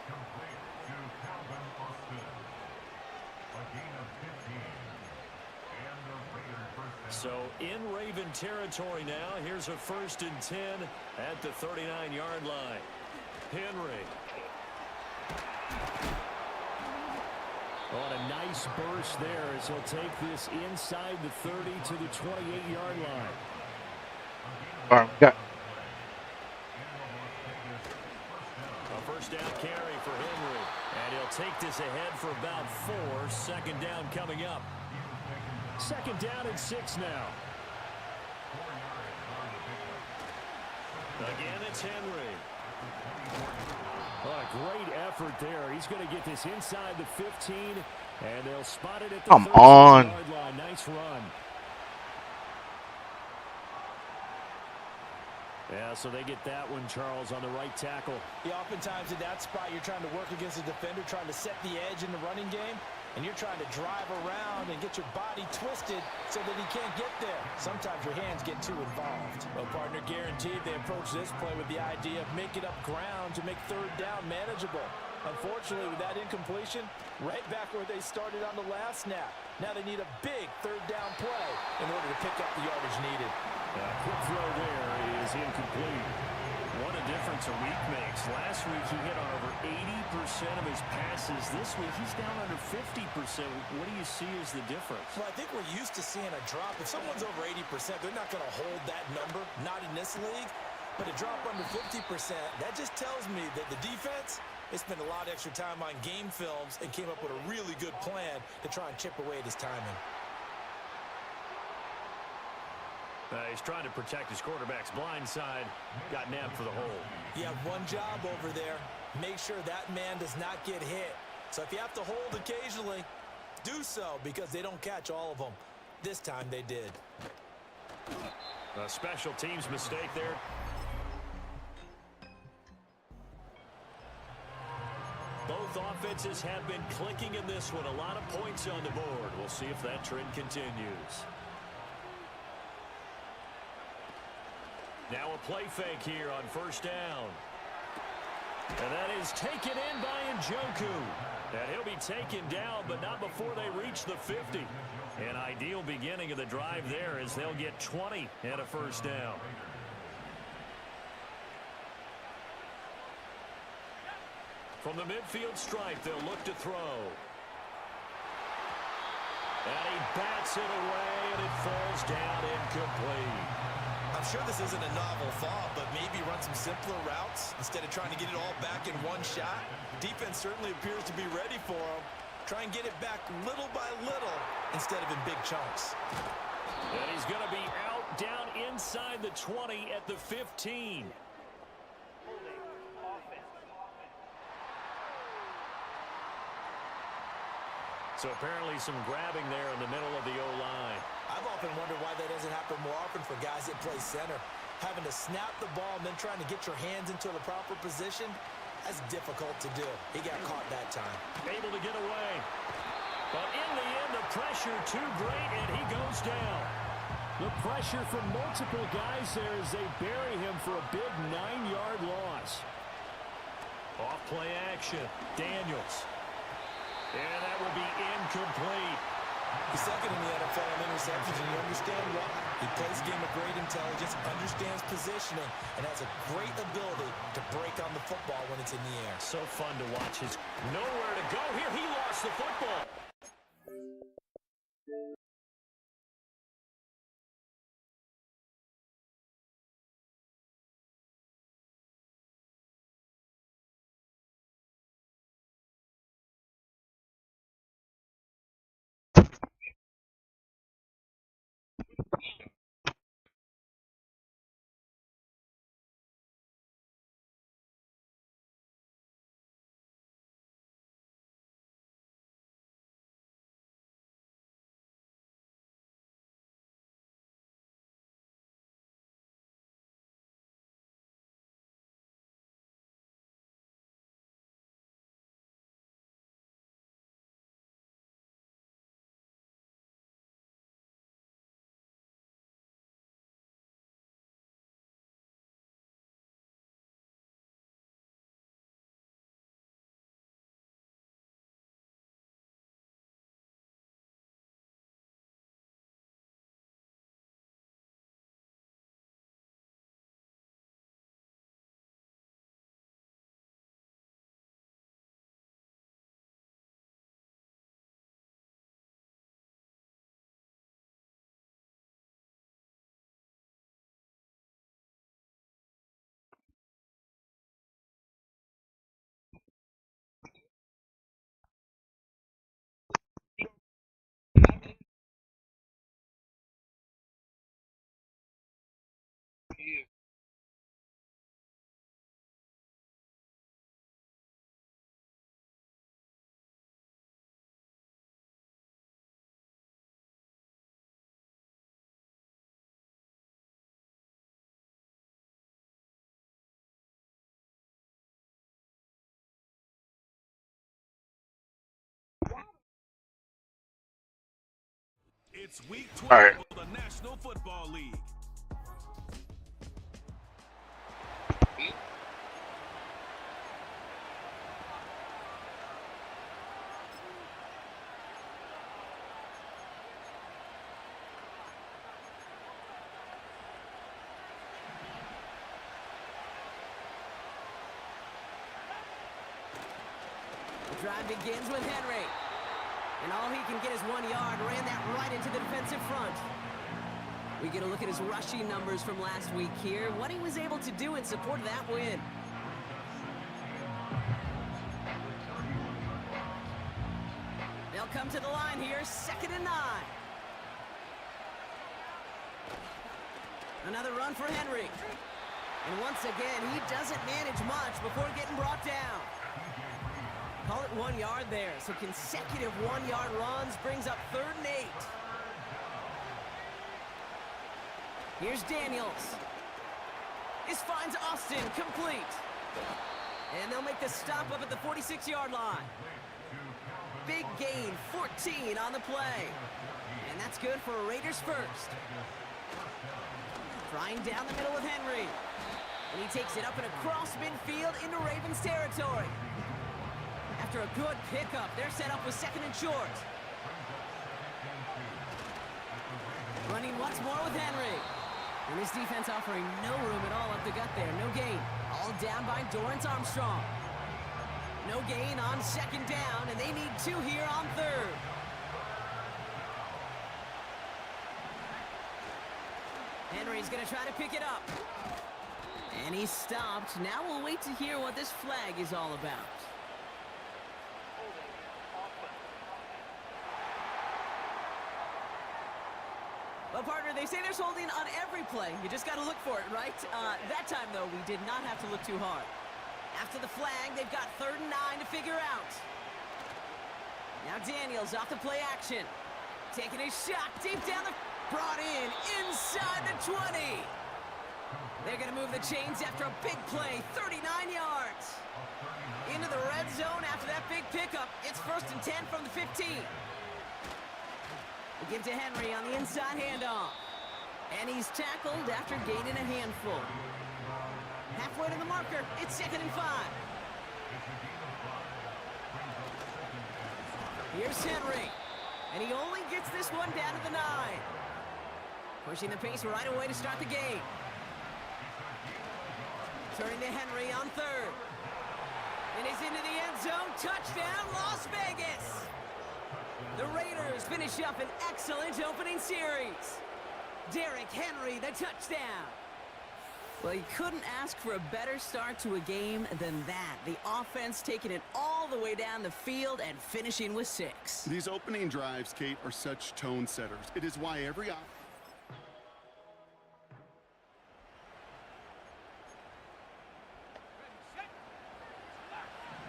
So in Raven territory now. Here's a 1st and 10 at the 39-yard line. Henry. On a nice burst there as he'll take this inside the 30 to the 28-yard line. All right, got. A first down carry for Henry. And he'll take this ahead for about 4. 2nd down coming up. 2nd down and 6 now. Again, it's Henry. Oh, a great effort there. He's going to get this inside the 15, and they'll spot it at the 36-yard line. Nice run. Yeah, so they get that one, Charles, on the right tackle. Yeah, oftentimes in that spot, you're trying to work against a defender, trying to set the edge in the running game, and you're trying to drive around and get your body twisted so that he can't get there. Sometimes your hands get too involved. Well, partner, guaranteed they approach this play with the idea of making up ground to make 3rd down manageable. Unfortunately, with that incompletion, right back where they started on the last snap. Now they need a big 3rd down play in order to pick up the yardage needed. Quick throw there is incomplete. What a difference a week makes. Last week he hit on over 80% of his passes. This week he's down under 50%. What do you see as the difference? Well, I think we're used to seeing a drop. If someone's over 80%, they're not going to hold that number, not in this league. But a drop under 50%, that just tells me that the defense, they spent a lot of extra time on game films and came up with a really good plan to try and chip away at his timing. He's trying to protect his quarterback's blind side. Got nabbed for the hole. You have one job over there. Make sure that man does not get hit. So if you have to hold occasionally, do so because they don't catch all of them. This time they did. A special teams mistake there. Both offenses have been clicking in this one. A lot of points on the board. We'll see if that trend continues. Now a play fake here on 1st down. And that is taken in by Njoku. And he'll be taken down, but not before they reach the 50. An ideal beginning of the drive there as they'll get 20 and a 1st down. From the midfield stripe, they'll look to throw. And he bats it away, and it falls down incomplete. I'm sure this isn't a novel thought, but maybe run some simpler routes instead of trying to get it all back in one shot. Defense certainly appears to be ready for him. Try and get it back little by little instead of in big chunks. And he's going to be out down inside the 20 at the 15. So apparently some grabbing there in the middle of the O-line. I've often wondered why that doesn't happen more often for guys that play center. Having to snap the ball and then trying to get your hands into the proper position, that's difficult to do. He got caught that time. Able to get away. But in the end, the pressure too great, and he goes down. The pressure from multiple guys there as they bury him for a big 9-yard loss. Off play action. Daniels. And that will be incomplete. He's second in the NFL in interceptions, and you understand why. He plays a game of great intelligence, understands positioning, and has a great ability to break on the football when it's in the air. So fun to watch. His nowhere to go here. He lost the football. It's week All 12 right. of the National Football League. The drive begins with Henry. And all he can get is 1 yard. Ran that right into the defensive front. We get a look at his rushing numbers from last week here. What he was able to do in support of that win. They'll come to the line here. 2nd and 9. Another run for Henry. And once again, he doesn't manage much before getting brought down. Call it 1 yard there. So consecutive 1 yard runs brings up 3rd and 8. Here's Daniels. This finds Austin complete. And they'll make the stop up at the 46-yard line. Big gain, 14 on the play. And that's good for a Raiders first. Trying down the middle with Henry. And he takes it up and across midfield into Ravens territory. After a good pickup, they're set up with 2nd and short. Running once more with Henry. And his defense offering no room at all up the gut there. No gain. All down by Dorrance Armstrong. No gain on 2nd down, and they need 2 here on 3rd. Henry's going to try to pick it up. And he's stopped. Now we'll wait to hear what this flag is all about. Well, partner, they say there's holding on every play. You just got to look for it, right? That time, though, we did not have to look too hard. After the flag, they've got 3rd and 9 to figure out. Now Daniels off the play action. Taking a shot deep down the... Brought in inside the 20. They're going to move the chains after a big play, 39 yards. Into the red zone after that big pickup. It's 1st and 10 from the 15. We give to Henry on the inside handoff. And he's tackled after gaining a handful. Halfway to the marker, it's 2nd and 5. Here's Henry. And he only gets this one down to the 9. Pushing the pace right away to start the game. Turning to Henry on 3rd. And he's into the end zone. Touchdown, Las Vegas. The Raiders finish up an excellent opening series. Derrick Henry, the touchdown. Well, you couldn't ask for a better start to a game than that. The offense taking it all the way down the field and finishing with 6. These opening drives, Kate, are such tone setters. It is why every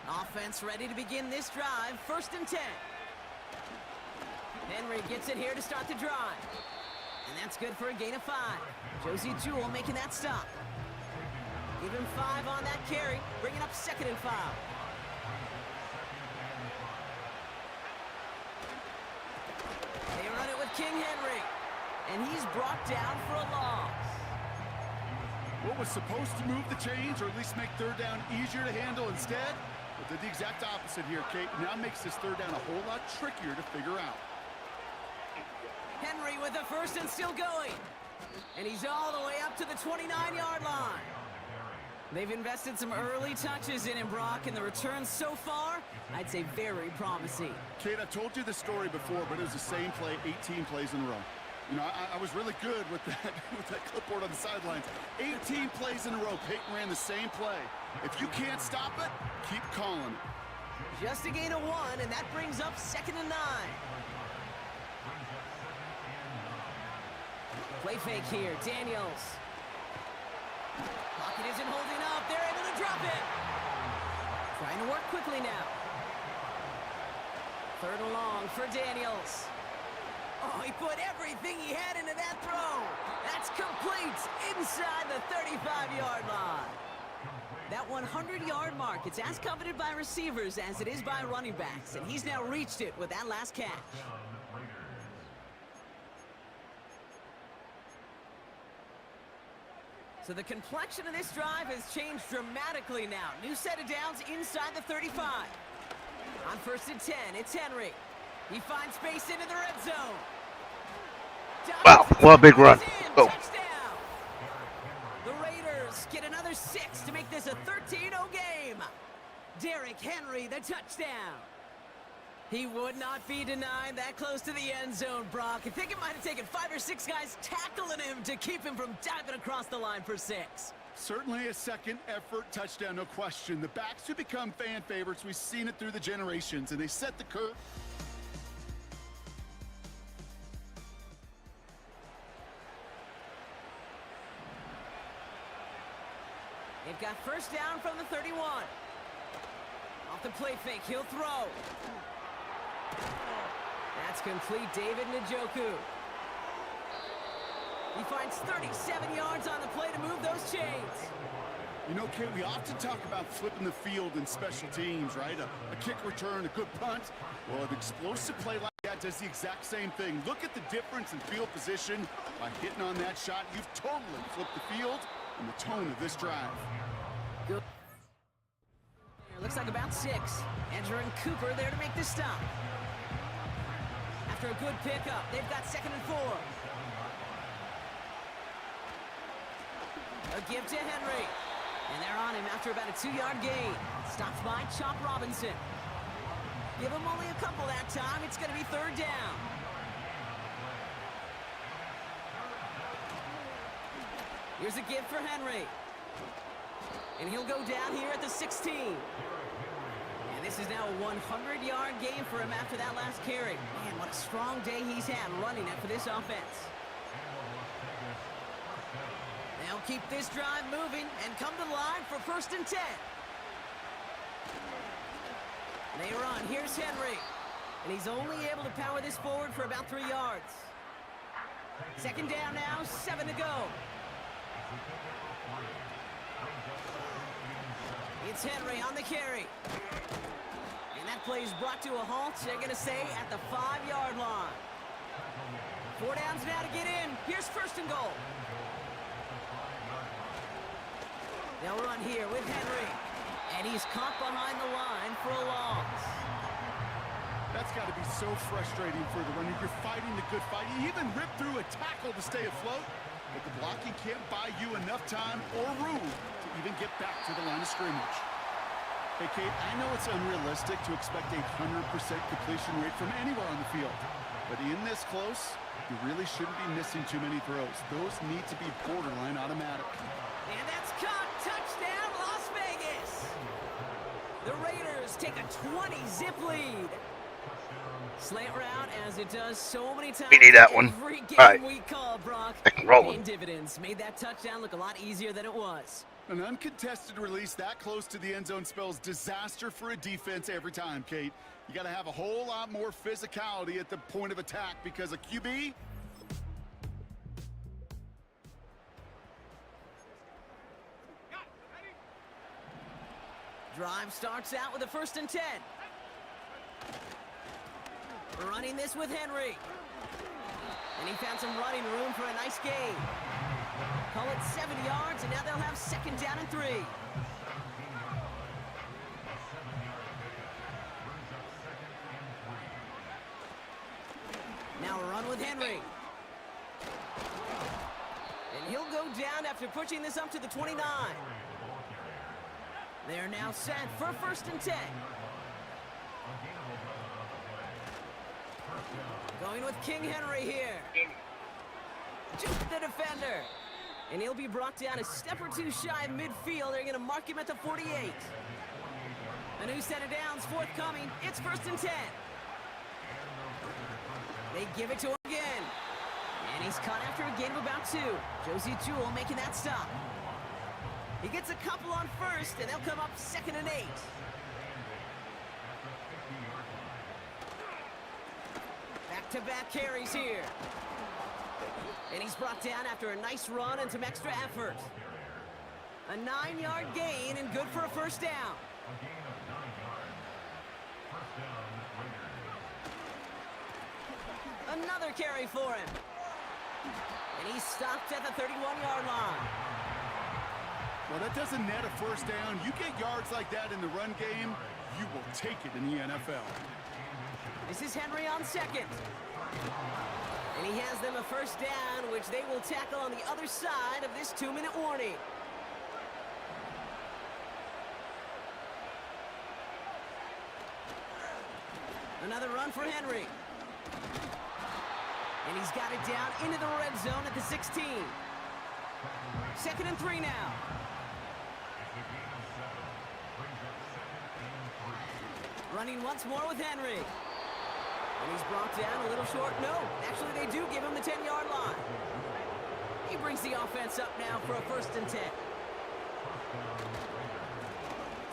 offense ready to begin this drive. 1st and 10. Henry gets it here to start the drive. And that's good for a gain of 5. Josie Jewell making that stop. Give him 5 on that carry, bringing up 2nd and 5. They run it with King Henry. And he's brought down for a loss. what was supposed to move the chains or at least make 3rd down easier to handle instead, but did the exact opposite here, Kate. Now makes this 3rd down a whole lot trickier to figure out. Henry with the 1st and still going. And he's all the way up to the 29-yard line. They've invested some early touches in him, Brock, and the returns so far, I'd say very promising. Kate, I told you this story before, but it was the same play 18 plays in a row. You know, I was really good with that clipboard on the sidelines. 18 plays in a row, Peyton ran the same play. If you can't stop it, keep calling it. Just a gain of 1, and that brings up 2nd and 9. Play fake here, Daniels. Pocket isn't holding up. They're able to drop it. Trying to work quickly now. 3rd and long for Daniels. Oh, he put everything he had into that throw. That's complete inside the 35-yard line. That 100-yard mark, it's as coveted by receivers as it is by running backs, and he's now reached it with that last catch. So the complexion of this drive has changed dramatically now. New set of downs inside the 35. On 1st and 10, it's Henry. He finds space into the red zone. Wow, what a big run. Go. Touchdown. The Raiders get another 6 to make this a 13-0 game. Derrick Henry, the touchdown. He would not be denied that close to the end zone, Brock. I think it might have taken 5 or 6 guys tackling him to keep him from diving across the line for 6. Certainly a second effort touchdown, no question. The backs who become fan favorites, we've seen it through the generations, and they set the curve. They've got 1st down from the 31. Off the play fake, he'll throw. That's complete, David Njoku. He finds 37 yards on the play to move those chains. You know, Kate, we often talk about flipping the field in special teams, right? A kick return, a good punt. Well, an explosive play like that does the exact same thing. Look at the difference in field position. By hitting on that shot, you've totally flipped the field and the tone of this drive. Good. Looks like about 6. Andrew and Cooper there to make the stop. After a good pickup, they've got 2nd and 4. A give to Henry. And they're on him after about a 2-yard gain. Stopped by Chop Robinson. Give him only a couple that time. It's going to be 3rd down. Here's a give for Henry. And he'll go down here at the 16. And this is now a 100-yard game for him after that last carry. Man, what a strong day he's had running it for this offense. They'll keep this drive moving and come to the line for 1st and 10. They run. Here's Henry. And he's only able to power this forward for about 3 yards. 2nd down now, 7 to go. It's Henry on the carry. And that play is brought to a halt, they're going to say, at the 5-yard line. 4 downs now to get in. Here's 1st and goal. They'll run here with Henry. And he's caught behind the line for a loss. That's got to be so frustrating for the runner. You're fighting the good fight. You even rip through a tackle to stay afloat, but the blocking can't buy you enough time or room to even get back to the line of scrimmage. Hey, Kate, I know it's unrealistic to expect a 100% completion rate from anywhere on the field, but in this close, you really shouldn't be missing too many throws. Those need to be borderline automatic. And that's caught. Touchdown, Las Vegas. The Raiders take a 20-zip lead. Slant route, as it does so many times. We need that one. Every game All right. we call, Brock. Rolling. Paying dividends made that touchdown look a lot easier than it was. An uncontested release that close to the end zone spells disaster for a defense every time, Kate. You got to have a whole lot more physicality at the point of attack because a QB... Drive starts out with a 1st and 10. Running this with Henry. And he found some running room for a nice gain. Call it 70 yards, and now they'll have 2nd down and 3. Now a run with Henry. And he'll go down after pushing this up to the 29. They're now set for 1st and 10. Going with King Henry here. Juke the defender. And he'll be brought down a step or two shy of midfield. They're going to mark him at the 48. A new set of downs forthcoming. It's 1st and 10. They give it to him again. And he's caught after a gain of about 2. Josie Jewell making that stop. He gets a couple on 1st, and they'll come up 2nd and 8. Back-to-back carries here. And he's brought down after a nice run and some extra effort. A 9-yard gain and good for a 1st down. Another carry for him. And he's stopped at the 31-yard line. Well, that doesn't net a 1st down. You get yards like that in the run game, you will take it in the NFL. This is Henry on 2nd. And he has them a 1st down, which they will tackle on the other side of this 2-minute warning. Another run for Henry. And he's got it down into the red zone at the 16. 2nd and 3 now. Running once more with Henry. And he's brought down a little short. No, actually they do give him the 10-yard line. He brings the offense up now for a 1st and 10.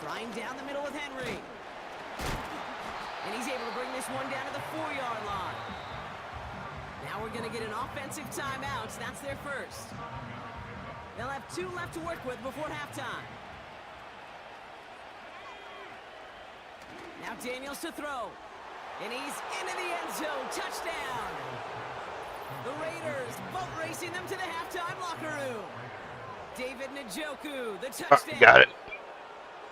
Flying down the middle with Henry. And he's able to bring this one down to the 4-yard line. Now we're going to get an offensive timeout. That's their 1st. They'll have 2 left to work with before halftime. Now Daniels to throw. And he's into the end zone. Touchdown. The Raiders boat racing them to the halftime locker room. David Njoku, the touchdown. Got it.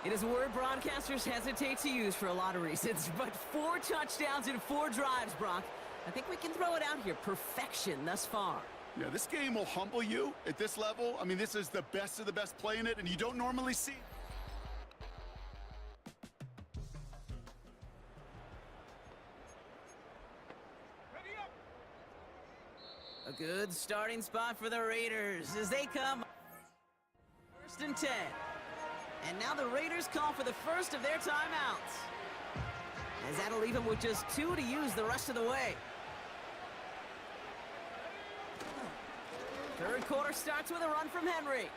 It is a word broadcasters hesitate to use for a lot of reasons, but 4 touchdowns in 4 drives, Brock. I think we can throw it out here. Perfection thus far. Yeah, this game will humble you at this level. I mean, this is the best of the best playing it, and you don't normally see. A good starting spot for the Raiders as they come 1st and 10. And now the Raiders call for the first of their timeouts, as that'll leave them with just 2 to use the rest of the way. 3rd quarter starts with a run from Henry.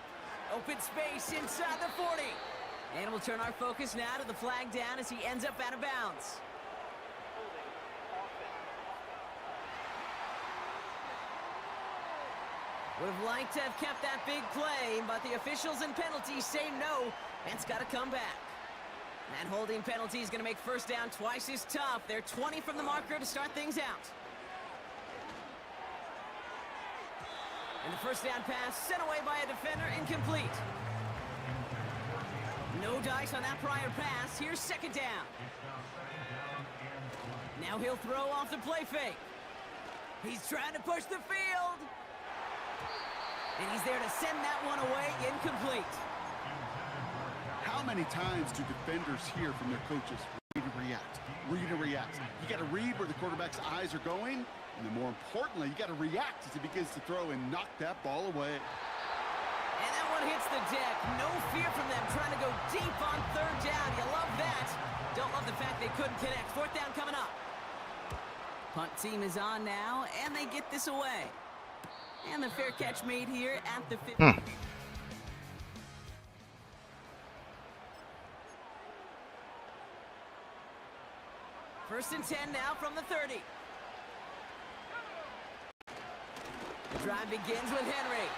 Open space inside the 40. And we'll turn our focus now to the flag down as he ends up out of bounds. Would have liked to have kept that big play, but the officials and penalties say no. That's got to come back. That holding penalty is going to make 1st down twice as tough. They're 20 from the marker to start things out. And the 1st down pass sent away by a defender, incomplete. No dice on that prior pass. Here's 2nd down. Now he'll throw off the play fake. He's trying to push the field. And he's there to send that one away, incomplete. How many times do defenders hear from their coaches, read and react, read and react? You got to read where the quarterback's eyes are going, and then more importantly, you got to react as he begins to throw and knock that ball away. And that one hits the deck. No fear from them trying to go deep on third down. You love that. Don't love the fact they couldn't connect. Fourth down coming up. Punt team is on now, and they get this away. And the fair catch made here at the 50. First and 10 now from the 30. The drive begins with Henry.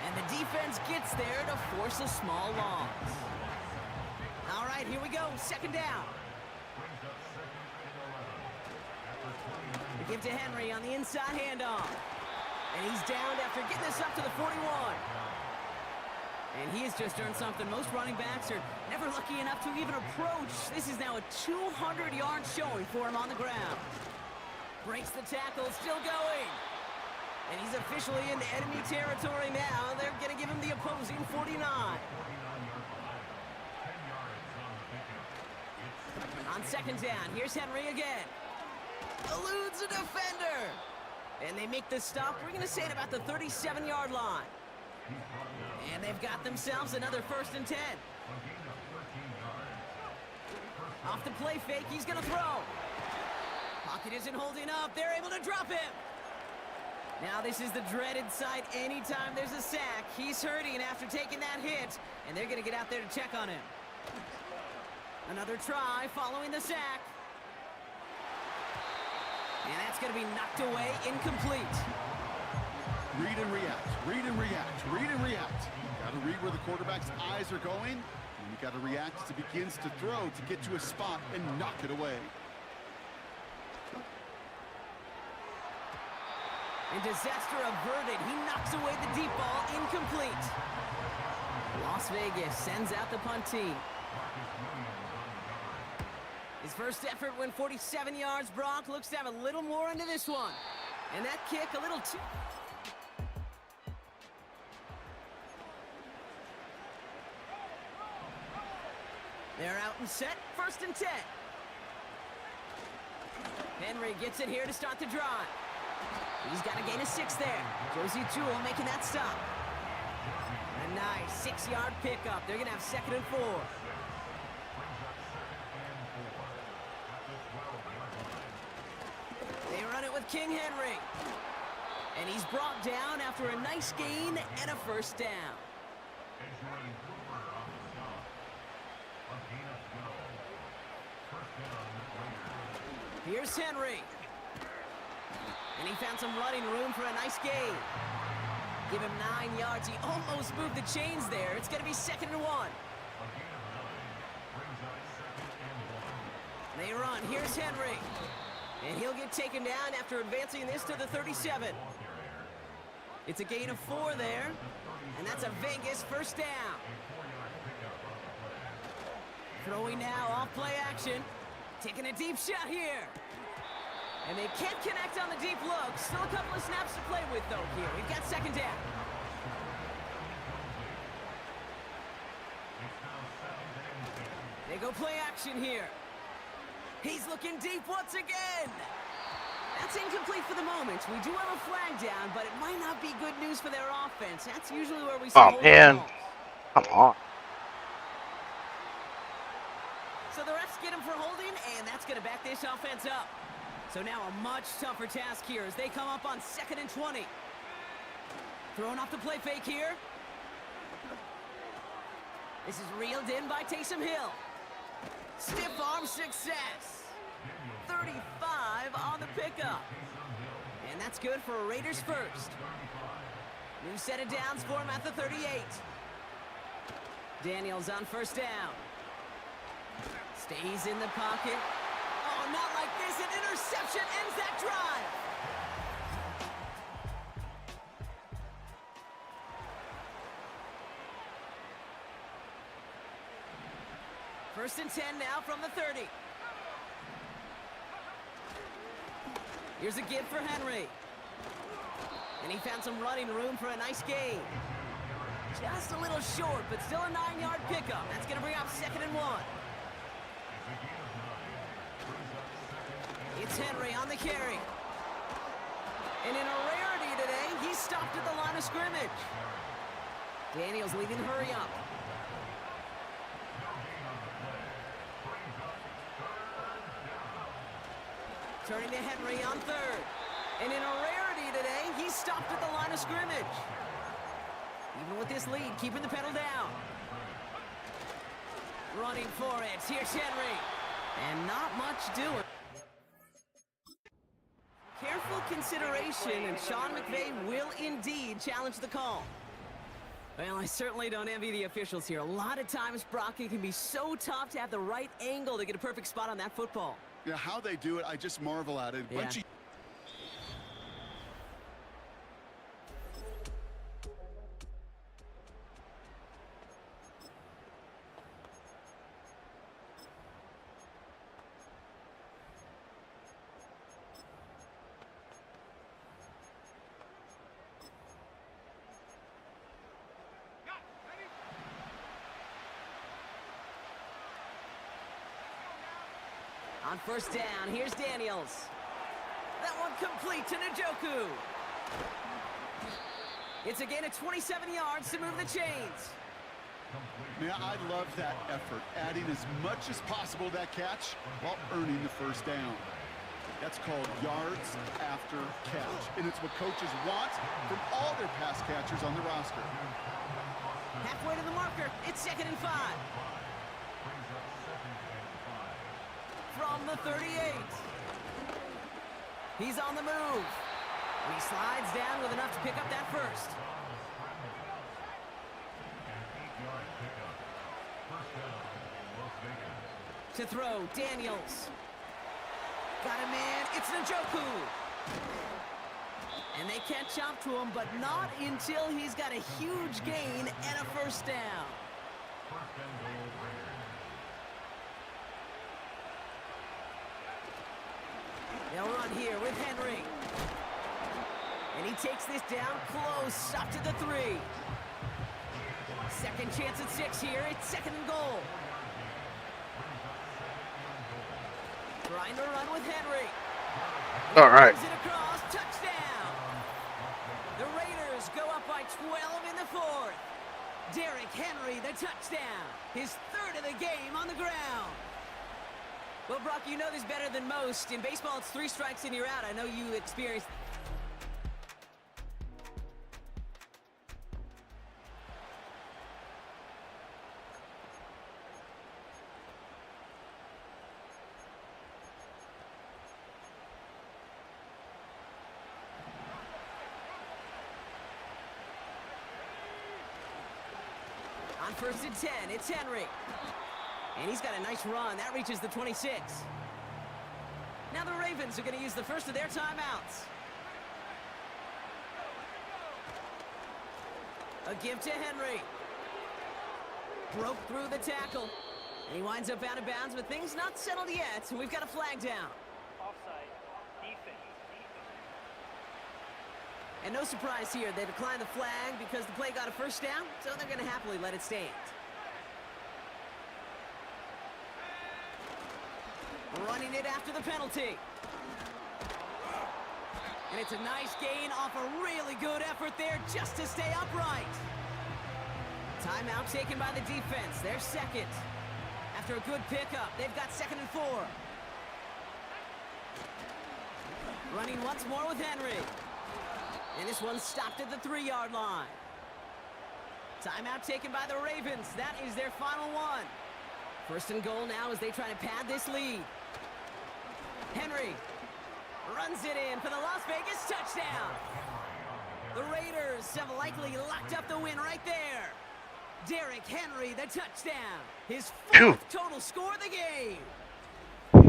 And the defense gets there to force a small loss. All right, here we go. Second down. They give to Henry on the inside handoff. And he's down after getting this up to the 41. And he has just earned something most running backs are never lucky enough to even approach. This is now a 200-yard showing for him on the ground. Breaks the tackle, still going. And he's officially in enemy territory now. They're going to give him the opposing 49. On second down, here's Henry again. Eludes a defender. And they make the stop. We're going to say it about the 37-yard line. And they've got themselves another first and 10. Off the play fake, he's going to throw. Pocket isn't holding up. They're able to drop him. Now this is the dreaded sight anytime there's a sack. He's hurting after taking that hit, and they're going to get out there to check on him. Another try following the sack. And that's going to be knocked away, incomplete. Read and react, read and react, read and react. Got to read where the quarterback's eyes are going, and you got to react as he begins to throw to get to a spot and knock it away. And disaster averted. He knocks away the deep ball, incomplete. Las Vegas sends out the punt team. His first effort went 47 yards. Brock looks to have a little more into this one. And that kick a little too... They're out and set. First and 10. Henry gets it here to start the drive. He's got a gain of 6 there. Josie Jewell making that stop. A nice 6-yard pickup. They're going to have second and 4. They run it with King Henry. And he's brought down after a nice gain and a first down. Here's Henry. And he found some running room for a nice gain. Give him 9 yards. He almost moved the chains there. It's going to be second and 1. They run. Here's Henry. And he'll get taken down after advancing this to the 37. It's a gain of 4 there. And that's a Vegas first down. Throwing now off play action. Taking a deep shot here. And they can't connect on the deep look. Still a couple of snaps to play with, though, here. We've got second down. They go play action here. He's looking deep once again. That's incomplete for the moment. We do have a flag down, but it might not be good news for their offense. That's usually where we see Oh, man. Come on. So the refs get him for holding, and that's going to back this offense up. So now a much tougher task here as they come up on second and 20. Throwing off the play fake here. This is reeled in by Taysom Hill. Stiff arm success. 35 on the pickup. And that's good for a Raiders first. New set of downs for him at the 38. Daniels on first down. Stays in the pocket. Oh, not like this. An interception ends that drive. First and 10 now from the 30. Here's a give for Henry. And he found some running room for a nice gain. Just a little short, but still a 9-yard pickup. That's going to bring up 2nd and 1. It's Henry on the carry. And in a rarity today, he stopped at the line of scrimmage. Daniels leading hurry up. Turning to Henry on 3rd. And in a rarity today, he stopped at the line of scrimmage. Even with this lead, keeping the pedal down. Running for it. Here's Henry. And not much doing. Careful consideration, and Sean McVay will indeed challenge the call. Well, I certainly don't envy the officials here. A lot of times, Brock, it can be so tough to have the right angle to get a perfect spot on that football. Yeah, how they do it, I just marvel at it. Yeah. On 1st down, here's Daniels. That one complete to Njoku. It's a gain of 27 yards to move the chains. Man, I love that effort, adding as much as possible to that catch while earning the 1st down. That's called yards after catch, and it's what coaches want from all their pass catchers on the roster. Halfway to the marker, it's 2nd and 5. From the 38. He's on the move. And he slides down with enough to pick up that 1st. To throw, Daniels. Got a man, it's Njoku. And they catch up to him, but not until he's got a huge gain and a 1st down. They'll run here with Henry. And he takes this down close, up to the 3. 2nd chance at 6 here. It's 2nd and goal. Trying to run with Henry. All right. It across, touchdown. The Raiders go up by 12 in the 4th. Derrick Henry, the touchdown. His 3rd of the game on the ground. Well, Brock, you know this better than most. In baseball, it's 3 strikes and you're out. I know you experienced. On 1st and 10, it's Henry. And he's got a nice run. That reaches the 26. Now the Ravens are going to use the 1st of their timeouts. A give to Henry. Broke through the tackle. And he winds up out of bounds, but things not settled yet. And we've got a flag down. Offside. Defense. And no surprise here. They declined the flag because the play got a 1st down, so they're going to happily let it stand. Running it after the penalty. And it's a nice gain off a really good effort there just to stay upright. Timeout taken by the defense. They're 2nd. After a good pickup, they've got 2nd and 4. Running once more with Henry. And this one stopped at the 3-yard line. Timeout taken by the Ravens. That is their final one. 1st and goal now as they try to pad this lead. Henry runs it in for the Las Vegas touchdown. The Raiders have likely locked up the win right there. Derrick Henry, the touchdown. His 4th total score of the game.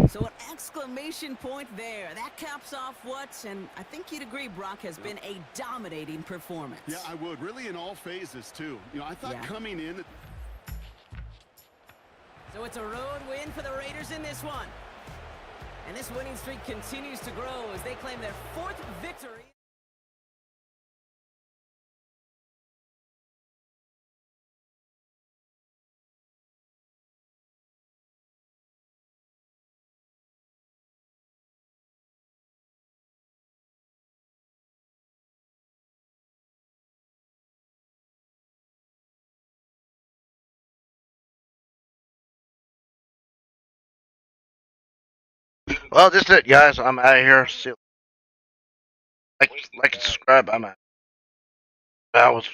So an exclamation point there. That caps off what, and I think you'd agree, Brock, has been a dominating performance. Yeah, I would. Really in all phases, too. You know, I thought coming in... So it's a road win for the Raiders in this one. And this winning streak continues to grow as they claim their 4th victory. Well, this is it, guys. I'm out of here. See, like and subscribe. I'm out. That was